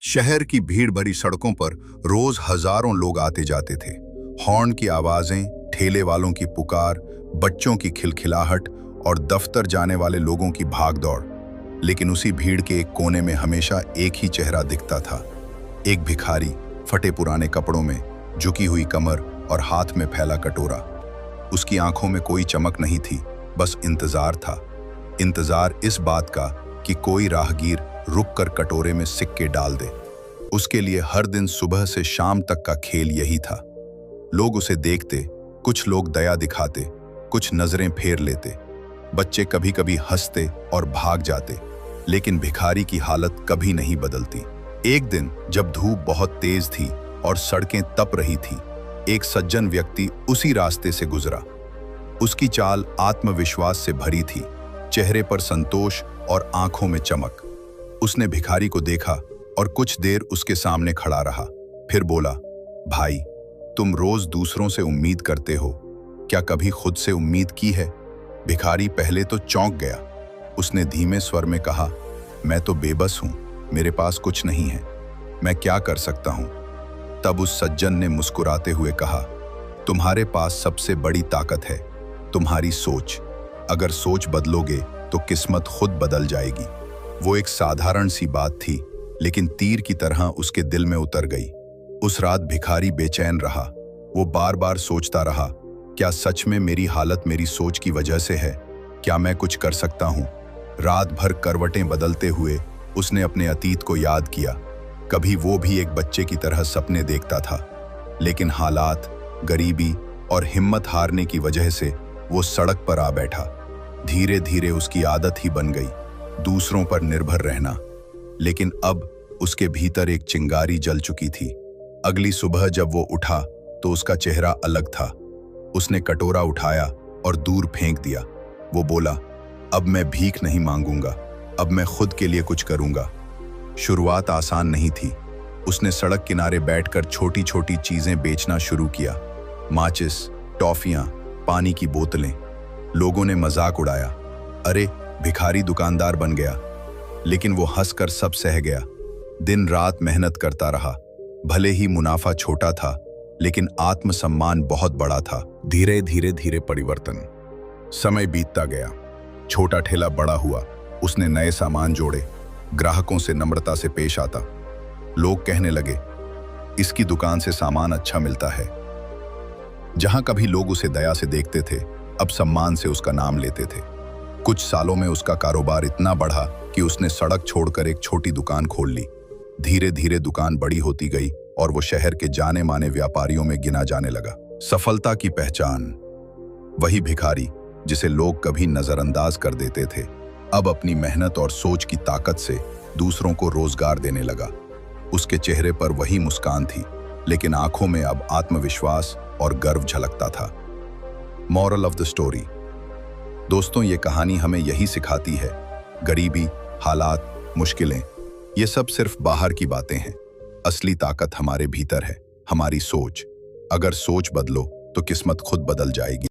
शहर की भीड़ भरी सड़कों पर रोज हजारों लोग आते जाते थे। हॉर्न की आवाजें, ठेले वालों की पुकार, बच्चों की खिलखिलाहट और दफ्तर जाने वाले लोगों की भागदौड़। लेकिन उसी भीड़ के एक कोने में हमेशा एक ही चेहरा दिखता था। एक भिखारी, फटे पुराने कपड़ों में, झुकी हुई कमर और हाथ में फैला कटोरा। उसकी आंखों में कोई चमक नहीं थी, बस इंतजार था। इंतजार इस बात का कि कोई राहगीर रुककर कटोरे में सिक्के डाल दे। उसके लिए हर दिन सुबह से शाम तक का खेल यही था। लोग उसे देखते, कुछ लोग दया दिखाते, कुछ नजरें फेर लेते। बच्चे कभी कभी हंसते और भाग जाते, लेकिन भिखारी की हालत कभी नहीं बदलती। एक दिन जब धूप बहुत तेज थी और सड़कें तप रही थी, एक सज्जन व्यक्ति उसी रास्ते से गुजरा। उसकी चाल आत्मविश्वास से भरी थी, चेहरे पर संतोष और आंखों में चमक। उसने भिखारी को देखा और कुछ देर उसके सामने खड़ा रहा। फिर बोला, भाई, तुम रोज दूसरों से उम्मीद करते हो, क्या कभी खुद से उम्मीद की है? भिखारी पहले तो चौंक गया। उसने धीमे स्वर में कहा, मैं तो बेबस हूं, मेरे पास कुछ नहीं है, मैं क्या कर सकता हूं? तब उस सज्जन ने मुस्कुराते हुए कहा, तुम्हारे पास सबसे बड़ी ताकत है, तुम्हारी सोच। अगर सोच बदलोगे तो किस्मत खुद बदल जाएगी। वो एक साधारण सी बात थी, लेकिन तीर की तरह उसके दिल में उतर गई। उस रात भिखारी बेचैन रहा। वो बार बार सोचता रहा, क्या सच में मेरी हालत मेरी सोच की वजह से है? क्या मैं कुछ कर सकता हूँ? रात भर करवटें बदलते हुए उसने अपने अतीत को याद किया। कभी वो भी एक बच्चे की तरह सपने देखता था, लेकिन हालात, गरीबी और हिम्मत हारने की वजह से वो सड़क पर आ बैठा। धीरे धीरे उसकी आदत ही बन गई, दूसरों पर निर्भर रहना। लेकिन अब उसके भीतर एक चिंगारी जल चुकी थी। अगली सुबह जब वो उठा तो उसका चेहरा अलग था। उसने कटोरा उठाया और दूर फेंक दिया। वो बोला, अब मैं भीख नहीं मांगूंगा, अब मैं खुद के लिए कुछ करूंगा। शुरुआत आसान नहीं थी। उसने सड़क किनारे बैठकर छोटी छोटी चीजें बेचना शुरू किया। माचिस, टॉफियां, पानी की बोतलें। लोगों ने मजाक उड़ाया, अरे भिखारी दुकानदार बन गया। लेकिन वो हंसकर सब सह गया। दिन रात मेहनत करता रहा। भले ही मुनाफा छोटा था, लेकिन आत्मसम्मान बहुत बड़ा था। धीरे धीरे धीरे परिवर्तन। समय बीतता गया। छोटा ठेला बड़ा हुआ। उसने नए सामान जोड़े, ग्राहकों से नम्रता से पेश आता। लोग कहने लगे, इसकी दुकान से सामान अच्छा मिलता है। जहां कभी लोग उसे दया से देखते थे, अब सम्मान से उसका नाम लेते थे। कुछ सालों में उसका कारोबार इतना बढ़ा कि उसने सड़क छोड़कर एक छोटी दुकान खोल ली। धीरे धीरे दुकान बड़ी होती गई और वो शहर के जाने माने व्यापारियों में गिना जाने लगा। सफलता की पहचान। वही भिखारी जिसे लोग कभी नजरअंदाज कर देते थे, अब अपनी मेहनत और सोच की ताकत से दूसरों को रोजगार देने लगा। उसके चेहरे पर वही मुस्कान थी, लेकिन आंखों में अब आत्मविश्वास और गर्व झलकता था। Moral of the story. दोस्तों, ये कहानी हमें यही सिखाती है, गरीबी, हालात, मुश्किलें, ये सब सिर्फ बाहर की बातें हैं। असली ताकत हमारे भीतर है, हमारी सोच। अगर सोच बदलो तो किस्मत खुद बदल जाएगी।